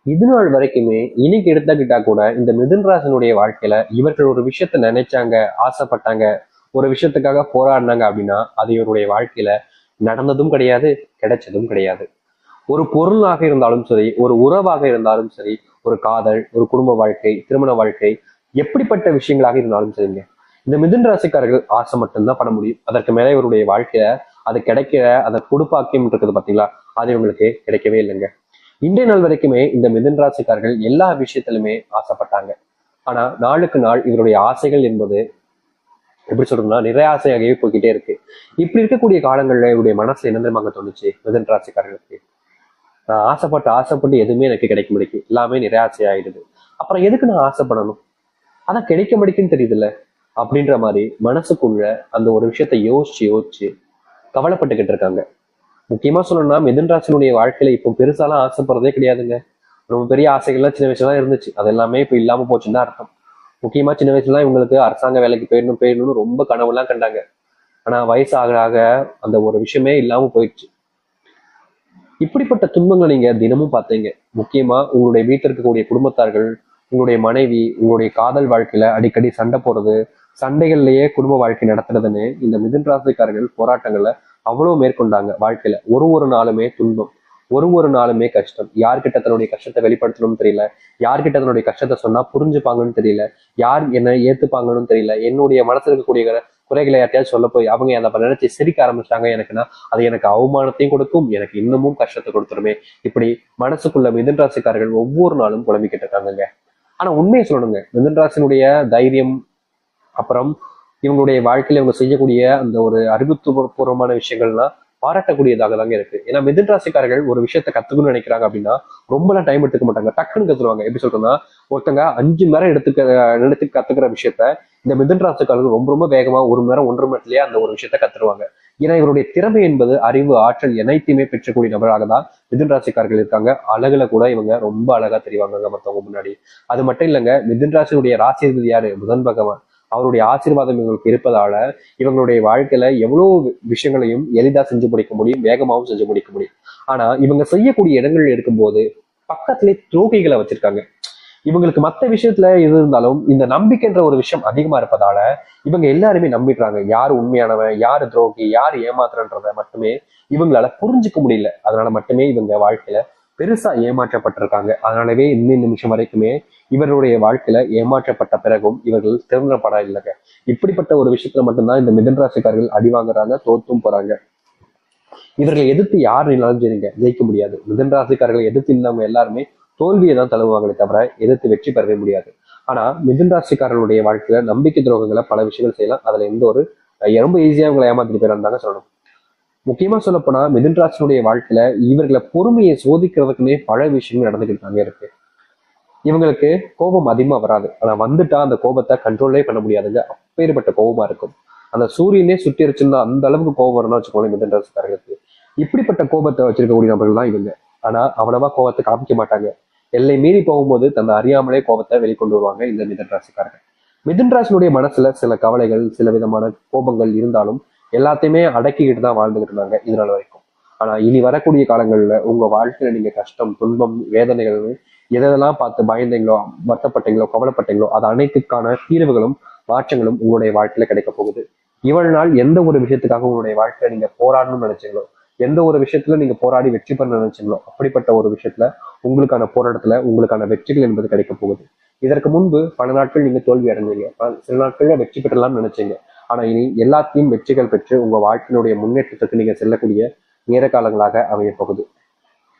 இது நாள் வரைக்குமே இன்னைக்கு எடுத்துக்கிட்டா கூட இந்த மிதுன் ராசினுடைய வாழ்க்கையில இவர்கள் ஒரு விஷயத்த நினைச்சாங்க, ஆசைப்பட்டாங்க, ஒரு விஷயத்துக்காக போராடினாங்க அப்படின்னா அது இவருடைய வாழ்க்கையில நடந்ததும் கிடையாது, கிடைச்சதும் கிடையாது. ஒரு பொருளாக இருந்தாலும் சரி, ஒரு உறவாக இருந்தாலும் சரி, ஒரு காதல், ஒரு குடும்ப வாழ்க்கை, திருமண வாழ்க்கை, எப்படிப்பட்ட விஷயங்களாக இருந்தாலும் சரிங்க. இந்த மிதுன் ராசிக்காரர்கள் ஆசை மட்டும்தான் பண்ண முடியும். அதற்கு மேல இவருடைய வாழ்க்கையில அது கிடைக்கிற அந்த கொடுப்பாக்கியம் இருக்குது பாத்தீங்களா, அது இவங்களுக்கு கிடைக்கவே இல்லைங்க. இன்றைய நாள் வரைக்குமே இந்த மிதுன் ராசிக்காரர்கள் எல்லா விஷயத்திலுமே ஆசைப்பட்டாங்க. ஆனா நாளுக்கு நாள் இவருடைய ஆசைகள் என்பது எப்படி சொல்றதுன்னா நிறைய ஆசையாகவே போய்கிட்டே இருக்கு. இப்படி இருக்கக்கூடிய காலங்கள்ல இவருடைய மனசு என்ன தெரியுமாங்க தோணுச்சு மிதுன் ராசிக்காரர்களுக்கு? நான் ஆசைப்பட்டு ஆசைப்பட்டு எதுவுமே எனக்கு கிடைக்க முடியும், எல்லாமே நிராசை ஆயிடுது. அப்புறம் எதுக்கு நான் ஆசைப்படணும்? அதான் கிடைக்க முடிக்குன்னு தெரியுதுல்ல அப்படின்ற மாதிரி மனசுக்குள்ள அந்த ஒரு விஷயத்த யோசிச்சு யோசிச்சு கவலைப்பட்டுக்கிட்டு இருக்காங்க. முக்கியமா சொல்லணும்னா மிதுன் ராசினுடைய வாழ்க்கையில இப்போ பெருசாலாம் ஆசைப்படுறதே கிடையாதுங்க. ரொம்ப பெரிய ஆசைகள்லாம் சின்ன வயசுல தான் இருந்துச்சு, அது எல்லாமே இப்போ இல்லாம போச்சுன்னு தான் அர்த்தம். முக்கியமா சின்ன வயசுல இவங்களுக்கு அரசாங்க வேலைக்கு போயிடணும் போயிடணும்னு ரொம்ப கனவுலாம் கண்டாங்க. ஆனா வயசு ஆக ஆக அந்த ஒரு விஷயமே இல்லாம போயிடுச்சு. இப்படிப்பட்ட துன்பங்களை நீங்க தினமும் பார்த்தீங்க. முக்கியமா உங்களுடைய வீட்டில் இருக்கக்கூடிய குடும்பத்தார்கள், உங்களுடைய மனைவி, உங்களுடைய காதல் வாழ்க்கையில அடிக்கடி சண்டை போடுறது, சண்டைகள்லயே குடும்ப வாழ்க்கை நடத்துறதுன்னு இந்த மிதுன் ராசிக்காரர்கள் போராட்டங்களை அவ்வளவு மேற்கொண்டாங்க வாழ்க்கையில. ஒரு ஒரு நாளுமே துன்பம், ஒரு ஒரு நாளுமே கஷ்டம். யார்கிட்ட தன்னுடைய கஷ்டத்தை வெளிப்படுத்தணும்னு தெரியல, யார்கிட்ட தன்னுடைய கஷ்டத்தை சொன்னா புரிஞ்சுப்பாங்கன்னு தெரியல, யார் என்ன ஏத்துப்பாங்கன்னு தெரியல. என்னுடைய மனசுல இருக்கக்கூடிய குறைகளை யார்ட்டையாவது சொல்ல போய் அவங்க அதை நினைச்சு சிரிக்க ஆரம்பிச்சிட்டாங்க எனக்குன்னா அது எனக்கு அவமானத்தையும் கொடுக்கும், எனக்கு இன்னமும் கஷ்டத்தை கொடுத்துருமே. இப்படி மனசுக்குள்ள மிதுன் ராசிக்காரர்கள் ஒவ்வொரு நாளும் புலம்பிக்கிட்டு இருக்காங்க. ஆனா உண்மையை சொல்லணுங்க, மிதுன் ராசினுடைய தைரியம், அப்புறம் இவங்களுடைய வாழ்க்கையில இவங்க செய்யக்கூடிய அந்த ஒரு அறிவுபூர்வமான விஷயங்கள்லாம் பாராட்டக்கூடியதாக தாங்க இருக்கு. ஏன்னா மிதுன் ராசிக்காரர்கள் ஒரு விஷயத்த கத்துக்கணும்னு நினைக்கிறாங்க அப்படின்னா ரொம்பலாம் டைம் எடுத்துக்க மாட்டாங்க, டக்குன்னு கத்துருவாங்க. எப்படி சொல்றேன்னா, ஒருத்தங்க 5 மணி நேரம் எடுத்து கத்துக்கிற விஷயத்த இந்த மிதுன் ராசிக்காரர்கள் ரொம்ப ரொம்ப வேகமா 1 மணி நேரம் 1.5 மணி நேரத்திலேயே அந்த ஒரு விஷயத்த கத்துருவாங்க. ஏன்னா இவருடைய திறமை என்பது அறிவு, ஆற்றல் அனைத்தையுமே பெற்றக்கூடிய நபராக தான் மிதுன் ராசிக்காரர்கள் இருக்காங்க. அழகுல கூட இவங்க ரொம்ப அழகா தெரிவாங்க மற்றவங்க முன்னாடி. அது மட்டும் இல்லைங்க, மிதுன் ராசியுடைய ராசி யாரு? புதன் பகவான். அவருடைய ஆசீர்வாதம் இவங்களுக்கு இருப்பதால இவங்களுடைய வாழ்க்கையில எவ்வளவு விஷயங்களையும் எளிதா செஞ்சு முடிக்க முடியும், வேகமாகவும் செஞ்சு முடிக்க முடியும். ஆனா இவங்க செய்யக்கூடிய இடங்கள் இருக்கும்போது பக்கத்திலே துரோகிகளை வச்சிருக்காங்க. இவங்களுக்கு மற்ற விஷயத்துல எது இருந்தாலும் இந்த நம்பிக்கைன்ற ஒரு விஷயம் அதிகமா இருப்பதால இவங்க எல்லாருமே நம்பிடுறாங்க. யார் உண்மையானவன், யாரு துரோகி, யார் ஏமாத்துறன்றத மட்டுமே இவங்களால புரிஞ்சுக்க முடியல. அதனால மட்டுமே இவங்க வாழ்க்கையில பெருசா ஏமாற்றப்பட்டிருக்காங்க. அதனாலவே இந்த நிமிஷம் வரைக்குமே இவருடைய வாழ்க்கையில ஏமாற்றப்பட்ட பிறகும் இவர்கள் திறந்தப்பட இல்லைங்க. இப்படிப்பட்ட ஒரு விஷயத்துல மட்டும்தான் இந்த மிதுன் ராசிக்காரர்கள் அடி வாங்குறாங்க, தோத்தும் போறாங்க. இவர்களை எதிர்த்து யார் நின்னாலும் சரிங்க ஜெயிக்க முடியாது. மிதுன் ராசிக்காரர்களை எதிர்த்து இருந்தவங்க எல்லாருமே தோல்வியை தான் தழுவுவாங்களே தவிர எதிர்த்து வெற்றி பெறவே முடியாது. ஆனா மிதுன் ராசிக்காரர்களுடைய வாழ்க்கையில நம்பிக்கை துரோகங்களை பல விஷயங்கள் செய்யலாம். அதுல எந்த ஒரு ரொம்ப ஈஸியா இவங்களை ஏமாத்திட்டு போயிடாங்க சொல்லணும். முக்கியமா சொல்ல போனா மிதுன் ராசினுடைய வாழ்க்கையில இவர்களை பொறுமையை சோதிக்கிறதுக்குமே பல விஷயங்கள் நடந்துகிட்டு இருக்கு. இவங்களுக்கு கோபம் அதிகமா வராது, ஆனா வந்துட்டா அந்த கோபத்தை கண்ட்ரோலே பண்ண முடியாதுங்க. அப்பேற்பட்ட கோபமா இருக்கும். அந்த சூரியனே சுட்டிருச்சுன்னா அந்த அளவுக்கு கோபம் வரணும்னு வச்சுக்கோங்க மிதுன் ராசிக்காரர்களுக்கு. இப்படிப்பட்ட கோபத்தை வச்சிருக்கக்கூடிய நபர்கள் தான் இவங்க. ஆனா அவ்வளவா கோபத்தை காமிக்க மாட்டாங்க. எல்லை மீறி போகும்போது தன்னை அறியாமலே கோபத்தை வெளிக்கொண்டு வருவாங்க இந்த மிதுன் ராசிக்காரர்கள். மிதுன் ராசினுடைய மனசுல சில கவலைகள், சில விதமான கோபங்கள் இருந்தாலும் எல்லாத்தையுமே அடக்கிக்கிட்டு தான் வாழ்ந்துகிட்டு இருந்தாங்க இது நாள் வரைக்கும். ஆனா இனி வரக்கூடிய காலங்கள்ல உங்க வாழ்க்கையில நீங்க கஷ்டம், துன்பம், வேதனைகள் எதெல்லாம் பார்த்து பயந்தீங்களோ, வருத்தப்பட்டீங்களோ, கவலைப்பட்டீங்களோ அது அனைத்துக்கான தீர்வுகளும் மாற்றங்களும் உங்களுடைய வாழ்க்கையில கிடைக்க போகுது. இவ்வளவு நாள் எந்த ஒரு விஷயத்துக்காக உங்களுடைய வாழ்க்கையில நீங்க போராடணும்னு நினைச்சீங்களோ, எந்த ஒரு விஷயத்துல நீங்க போராடி வெற்றி பெற நினைச்சீங்களோ அப்படிப்பட்ட ஒரு விஷயத்துல உங்களுக்கான போராட்டத்துல உங்களுக்கான வெற்றிகள் என்பது கிடைக்க போகுது. இதற்கு முன்பு பல நாட்கள் நீங்க தோல்வி அடைஞ்சீங்க, சில நாட்கள்ல வெற்றி பெற்றலாம்னு நினைச்சீங்க. ஆனா இனி எல்லாத்தையும் வெற்றிகள் பெற்று உங்க வாழ்க்கையினுடைய முன்னேற்றத்துக்கு நீங்க செல்லக்கூடிய நேர காலங்களாக அமைய போகுது.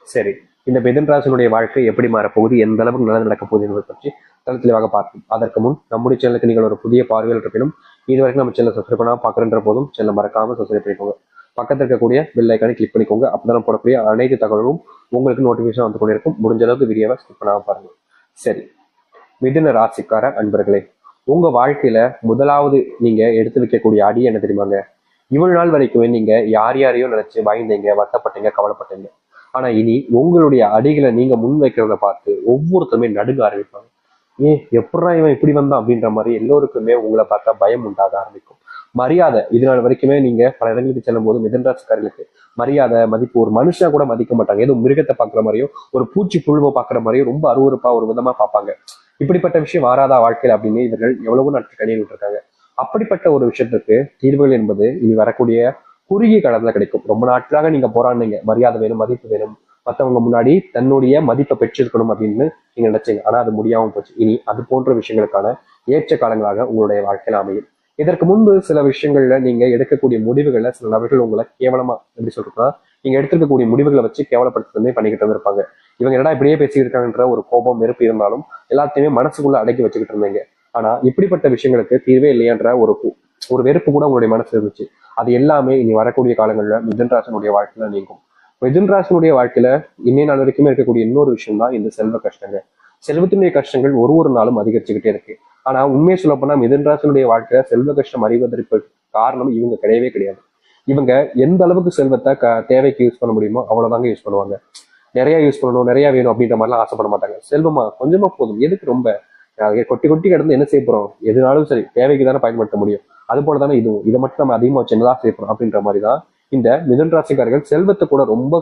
சரி, இந்த மிதுன் ராசினுடைய வாழ்க்கை எப்படி மாறப்போகுது, எந்த அளவுக்கு நல்லது நடக்க போகுது என்பதை பற்றி தெளிவாக பார்ப்போம். அதற்கு முன் நம்முடைய சேனலுக்கு நீங்கள் ஒரு புதிய பார்வையில் இருப்பினும் இது வரைக்கும் நம்ம சேனல் சப்ஸ்கிரைப் பண்ணாம பார்க்குறன்ற போதும் சேனலை மறக்காம சப்ஸ்கிரைப் பண்ணிக்கோங்க. பக்கத்தில் இருக்கக்கூடிய பெல் ஐக்கானை கிளிக் பண்ணிக்கோங்க. அப்பதான் போடக்கூடிய அனைத்து தகவலும் உங்களுக்கு நோட்டிபிகேஷன் வந்து கொண்டிருக்கும். முடிஞ்ச அளவுக்கு வீடியோவை ஸ்கிப் பண்ணாம பாருங்க. சரி, மிதுன ராசிக்கார அன்பர்களே, உங்க வாழ்க்கையில முதலாவது நீங்க எடுத்து வைக்கக்கூடிய அடி என்ன தெரியுமாங்க? இவ்வளவு நாள் வரைக்குமே நீங்க யார் யாரையோ நினைச்சு பயந்தீங்க, வருத்தப்பட்டீங்க, கவலைப்பட்டீங்க. ஆனா இனி உங்களுடைய அடிகளை நீங்க முன் வைக்கிறத பார்த்து ஒவ்வொருத்தருமே நடுங்க ஆரம்பிப்பாங்க. எப்படா இவன் இப்படி வந்தான் அப்படின்ற மாதிரி எல்லோருக்குமே உங்களை பார்த்தா பயம் உண்டாக ஆரம்பிக்கும். மரியாதை இது நாள் வரைக்குமே நீங்க பல இடங்களுக்கு செல்லும் போது மிதுன ராசிக்காரர்களுக்கு மரியாதை மதிப்பு, ஒரு மனுஷனா கூட மதிக்க மாட்டாங்க. ஏதோ மிருகத்தை பாக்குற மாதிரியும் ஒரு பூச்சி புழுவை பாக்குற மாதிரியும் ரொம்ப அருவருப்பா ஒரு விதமா பார்ப்பாங்க. இப்படிப்பட்ட விஷயம் வாராதா வாழ்க்கையில் அப்படின்னு இவர்கள் எவ்வளவோ நாட்கள் கண்ணீர் விட்டுருக்காங்க. அப்படிப்பட்ட ஒரு விஷயத்துக்கு தீர்வுகள் என்பது இனி வரக்கூடிய குறுகிய காலத்துல கிடைக்கும். ரொம்ப நாட்களாக நீங்க போராடினீங்க, மரியாதை வேணும், மதிப்பு வேணும், மற்றவங்க முன்னாடி தன்னுடைய மதிப்பை பெற்றிருக்கணும் அப்படின்னு நீங்க நினைச்சீங்க. ஆனா அது முடியாம போச்சு. இனி அது போன்ற விஷயங்களுக்கான ஏற்ற காலங்களாக உங்களுடைய வாழ்க்கையில அமையும். இதற்கு முன்பு சில விஷயங்கள்ல நீங்க எடுக்கக்கூடிய முடிவுகள்ல சில நபர்கள் உங்களை கேவலமா எப்படி சொல்றதுன்னா, நீங்க எடுத்துக்கக்கூடிய முடிவுகளை வச்சு கேவலப்படுத்துறதே பண்ணிக்கிட்டு இருந்திருப்பாங்க. இவங்க என்னடா இப்படியே பேசிக்கிட்டு இருக்காங்கன்ற ஒரு கோபம், வெறுப்பு இருந்தாலும் எல்லாத்தையுமே மனசுக்குள்ள அடக்கி வச்சுக்கிட்டு இருந்தீங்க. ஆனா இப்படிப்பட்ட விஷயங்களுக்கு தீர்வே இல்லையான்ற ஒரு வெறுப்பு கூட உங்களுடைய மனசு இருந்துச்சு. அது எல்லாமே இனி வரக்கூடிய காலங்களில் மிதுன ராசினுடைய வாழ்க்கையில நீங்கும். மிதுன ராசினுடைய வாழ்க்கையில இன்னைய நாள் வரைக்குமே இருக்கக்கூடிய இன்னொரு விஷயம் தான் இந்த செல்வ கஷ்டங்கள். செல்வத்தினுடைய கஷ்டங்கள் ஒரு நாளும் அதிகரிச்சுக்கிட்டே இருக்கு. ஆனா உண்மையை சொல்ல போனா மிதுன ராசினுடைய வாழ்க்கையில செல்வ கஷ்டம் அறிவதற்கு காரணம் இவங்க கிடையவே கிடையாது. இவங்க எந்த அளவுக்கு செல்வத்தை தேவைக்கு யூஸ் பண்ண முடியுமோ அவ்வளவுதாங்க யூஸ் பண்ணுவாங்க. நிறைய யூஸ் பண்ணணும், நிறைய வேணும் அப்படின்ற மாதிரிலாம் ஆசைப்பட மாட்டாங்க. செல்வமா கொஞ்சமா போதும், எதுக்கு ரொம்ப கொட்டி கொட்டி கிடந்து என்ன செய்ய போறோம், எதுனாலும் சரி தேவைக்கு தானே பயன்படுத்த முடியும். அது போல தானே இதுவும், இதை மட்டும் நம்ம அதிகமா வச்சு என்னதான் செய்ய போறோம் அப்படின்ற மாதிரி தான் இந்த மிதுன ராசிக்காரர்கள் செல்வத்தை கூட ரொம்ப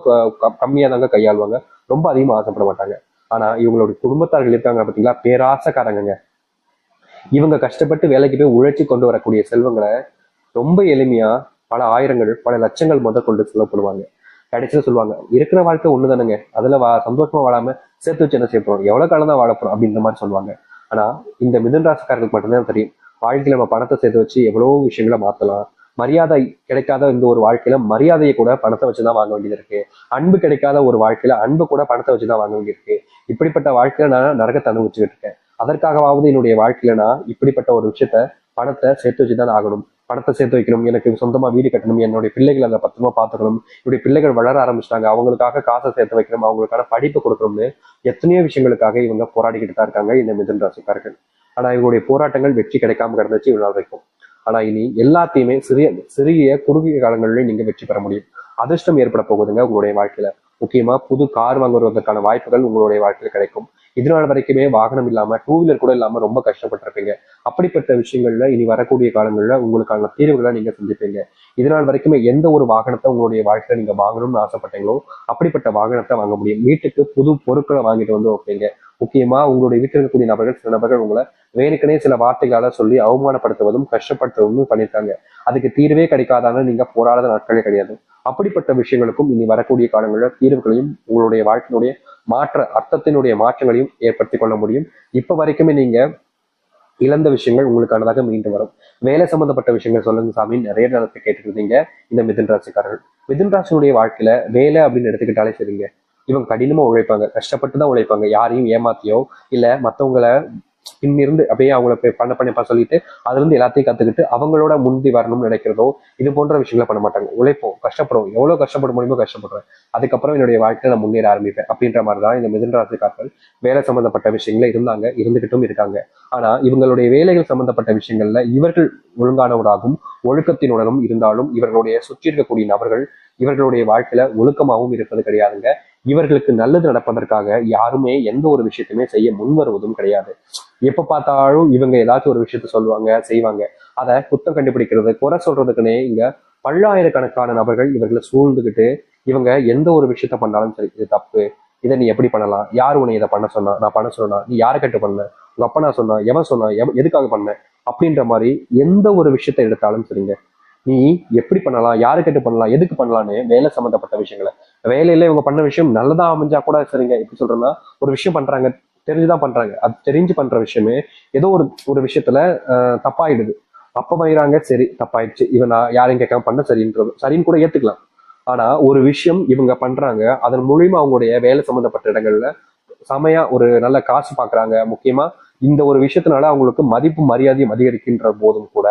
கம்மியா தாங்க கையாளுவாங்க. ரொம்ப அதிகமா ஆசைப்பட மாட்டாங்க. ஆனா இவங்களுடைய குடும்பத்தார்கள் இருக்காங்க பார்த்தீங்களா, பேராசக்காரங்க. இவங்க கஷ்டப்பட்டு வேலைக்கு போய் உழைச்சி கொண்டு வரக்கூடிய செல்வங்களை ரொம்ப எளிமையா பல ஆயிரங்கள் பல லட்சங்கள் முதல் கொண்டு செல்லப்படுவாங்க. கடைசியில சொல்லுவாங்க, இருக்கிற வாழ்க்கை ஒண்ணுதானுங்க, அதுல சந்தோஷமா வாழாம சேர்த்து வச்சு என்ன செய்ய போறோம், எவ்வளவு காலம் தான் வாழப்போறோம் அப்படின்ற மாதிரி சொல்லுவாங்க. ஆனா இந்த மிதுன ராசிக்காரர்களுக்கு மட்டும்தான் தெரியும், வாழ்க்கையில நம்ம பணத்தை சேர்த்து வச்சு எவ்வளவோ விஷயங்களை மாத்தலாம். மரியாதை கிடைக்காத இந்த ஒரு வாழ்க்கையில மரியாதையை கூட பணத்தை வச்சுதான் வாங்க வேண்டியது இருக்கு. அன்பு கிடைக்காத ஒரு வாழ்க்கையில அன்பு கூட பணத்தை வச்சுதான் வாங்க வேண்டியிருக்கு. இப்படிப்பட்ட வாழ்க்கையில நான் நரகத்தை அனுபவிச்சுக்கிட்டு இருக்கேன். அதற்காகவாவது என்னுடைய வாழ்க்கையில நான் இப்படிப்பட்ட ஒரு விஷயத்த பணத்தை சேர்த்து வச்சுதான் ஆகணும். பணத்தை சேர்த்து வைக்கணும், எனக்கு சொந்தமா வீடு கட்டணும், என்னுடைய பிள்ளைகள் அதை பத்திரமா பார்த்துக்கணும், என்னுடைய பிள்ளைகள் வளர ஆரம்பிச்சிட்டாங்க, அவங்களுக்காக காசை சேர்த்து வைக்கணும், அவங்களுக்கான படிப்பு கொடுக்கணும்னு எத்தனையோ விஷயங்களுக்காக இவங்க போராடிக்கிட்டு தான் இருக்காங்க இந்த மிதுன ராசிக்காரர்கள். ஆனா இவங்களுடைய போராட்டங்கள் வெற்றி கிடைக்காம கிடந்துச்சு இவ்வளவு வரைக்கும். ஆனா இனி எல்லாத்தையுமே சிறிய சிறிய குறுகிய காலங்களிலே நீங்க வெற்றி பெற முடியும். அதிர்ஷ்டம் ஏற்பட போகுதுங்க உங்களுடைய வாழ்க்கையில. முக்கியமா புது கார் வாங்குவதற்கான வாய்ப்புகள் உங்களுடைய வாழ்க்கையில கிடைக்கும். இதனால வரைக்குமே வாகனம் இல்லாம, டூ வீலர் கூட இல்லாம ரொம்ப கஷ்டப்பட்டிருப்பீங்க. அப்படிப்பட்ட விஷயங்கள்ல இனி வரக்கூடிய காலங்கள்ல உங்களுக்கான தீர்வுகளை நீங்க சந்திப்பீங்க. இதனால் வரைக்குமே எந்த ஒரு வாகனத்தை உங்களுடைய வாழ்க்கையில நீங்க வாங்கணும்னு ஆசைப்பட்டீங்களோ அப்படிப்பட்ட வாகனத்தை வாங்க முடியும். வீட்டுக்கு புது பொருட்களை வாங்கிட்டு வந்து வைப்பீங்க. முக்கியமா உங்களுடைய வீட்டில் இருக்கக்கூடிய நபர்கள், சில நபர்கள் உங்களை வேணுக்கனே சில வார்த்தைகளால சொல்லி அவமானப்படுத்துவதும் கஷ்டப்படுத்துவதும் பண்ணியிருக்காங்க. அதுக்கு தீர்வே கிடைக்காதான்னு நீங்க போராடாத நாட்களே கிடையாது. அப்படிப்பட்ட விஷயங்களுக்கும் இனி வரக்கூடிய காலங்களில் தீர்வுகளையும் உங்களுடைய வாழ்க்கையினுடைய அர்த்தத்தினுடைய மாற்றங்களையும் ஏற்படுத்திக் கொள்ள முடியும். இப்ப வரைக்குமே நீங்க இழந்த விஷயங்கள் உங்களுக்கானதாக மீண்டும் வரும். வேலை சம்பந்தப்பட்ட விஷயங்கள் சொல்லுங்க சாமி நிறைய நேரத்தை கேட்டுட்டு இருந்தீங்க இந்த மிதுன ராசிக்காரர்கள். மிதுன ராசினுடைய வாழ்க்கையில வேலை அப்படின்னு எடுத்துக்கிட்டாலே சரிங்க, இவங்க கடினமா உழைப்பாங்க, கஷ்டப்பட்டு தான் உழைப்பாங்க. யாரையும் ஏமாத்தியோ இல்ல மத்தவங்களை பின்னிருந்து அப்படியே அவங்கள பண்ணப்பா சொல்லிட்டு அதுல இருந்து எல்லாத்தையும் கத்துக்கிட்டு அவங்களோட முந்தி வரணும்னு நினைக்கிறதோ இது போன்ற விஷயங்களை பண்ண மாட்டாங்க. உழைப்போம், கஷ்டப்படுவோம், எவ்வளவு கஷ்டப்பட முடியுமோ கஷ்டப்படுறேன், அதுக்கப்புறம் என்னுடைய வாழ்க்கையில நான் முன்னேற ஆரம்பிப்பேன் அப்படின்ற மாதிரிதான் இந்த மிதுன ராசிக்காரர்கள் வேலை சம்பந்தப்பட்ட விஷயங்கள இருந்தாங்க, இருந்துகிட்டும் இருக்காங்க. ஆனா இவங்களுடைய வேலைகள் சம்பந்தப்பட்ட விஷயங்கள்ல இவர்கள் ஒழுங்கானவராகவும் ஒழுக்கத்தினுடனும் இருந்தாலும் இவர்களுடைய சுற்றி இருக்கக்கூடிய நபர்கள் இவர்களுடைய வாழ்க்கையில ஒழுக்கமாகவும் இருப்பது கிடையாதுங்க. இவர்களுக்கு நல்லது நடப்பதற்காக யாருமே எந்த ஒரு விஷயத்தையுமே செய்ய முன் வருவதும் கிடையாது. எப்ப பார்த்தாலும் இவங்க ஏதாச்சும் ஒரு விஷயத்த சொல்லுவாங்க, செய்வாங்க. அதை குத்தம் கண்டுபிடிக்கிறது, குறை சொல்றதுக்குன்னே இங்க பல்லாயிரக்கணக்கான நபர்கள் இவர்களை சூழ்ந்துகிட்டு இவங்க எந்த ஒரு விஷயத்த பண்ணாலும் சரி, இது தப்பு, இதை நீ எப்படி பண்ணலாம், யார் உன்னை இதை பண்ண சொன்னா, நான் பண்ண சொன்னா, நீ யாரை கட்டு பண்ண, உங்க அப்பா நான் சொன்னா, எவன் சொன்னா, எதுக்காக பண்ண அப்படின்ற மாதிரி எந்த ஒரு விஷயத்த எடுத்தாலும் சரிங்க, நீ எப்படி பண்ணலாம், யாரு கேட்டு பண்ணலாம், எதுக்கு பண்ணலான்னு வேலை சம்மந்தப்பட்ட விஷயங்களை, வேலையில இவங்க பண்ண விஷயம் நல்லதா அமைஞ்சா கூட சரிங்க, எப்படி சொல்றேன்னா ஒரு விஷயம் பண்றாங்க, தெரிஞ்சுதான் பண்றாங்க, அது தெரிஞ்சு பண்ற விஷயமே ஏதோ ஒரு விஷயத்துல தப்பாயிடுது, அப்ப வயிறாங்க, சரி தப்பாயிடுச்சு, இவன் நான் யாரையும் கேட்காம பண்ண சரின்றது சரின்னு கூட ஏத்துக்கலாம். ஆனா ஒரு விஷயம் இவங்க பண்றாங்க, அதன் மூலியமா அவங்களுடைய வேலை சம்பந்தப்பட்ட இடங்கள்ல செமையா ஒரு நல்ல காசு பாக்குறாங்க. முக்கியமா இந்த ஒரு விஷயத்தினால அவங்களுக்கு மதிப்பு மரியாதையும் அதிகரிக்கின்ற போதும் கூட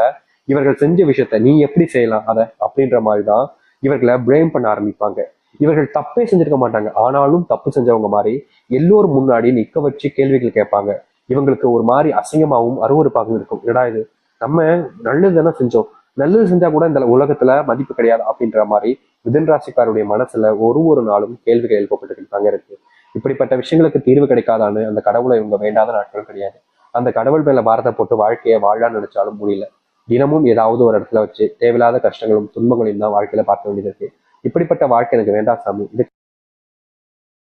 இவர்கள் செஞ்ச விஷயத்த நீ எப்படி செய்யலாம் அதை அப்படின்ற மாதிரிதான் இவர்களை பிளேம் பண்ண ஆரம்பிப்பாங்க. இவர்கள் தப்பே செஞ்சிருக்க மாட்டாங்க, ஆனாலும் தப்பு செஞ்சவங்க மாதிரி எல்லோரும் முன்னாடி நிக்க வச்சு கேள்விகள் கேட்பாங்க. இவங்களுக்கு ஒரு மாதிரி அசிங்கமாகவும் அருவருப்பாகவும் இருக்கும். என்னடா இது, நம்ம நல்லது தானே செஞ்சோம், நல்லது செஞ்சா கூட இந்த உலகத்துல மதிப்பு கிடையாது அப்படின்ற மாதிரி மிதுன ராசிக்காருடைய மனசுல ஒரு நாளும் கேள்விகள் எழுப்பப்பட்டு தாங்க இருக்கு. இப்படிப்பட்ட விஷயங்களுக்கு தீர்வு கிடைக்காதான்னு அந்த கடவுளை இவங்க வேண்டாத நாட்கள் கிடையாது. அந்த கடவுள் மேல பாரத்தை போட்டு வாழ்க்கையை வாழலாம்னு நினைச்சாலும் முடியல. தினமும் ஏதாவது ஒரு இடத்துல வச்சு தேவையில்லாத கஷ்டங்களும் துன்பங்களையும் தான் வாழ்க்கையில பார்க்க வேண்டியது இருக்கு. இப்படிப்பட்ட வாழ்க்கை எனக்கு வேண்டாம் சாமி.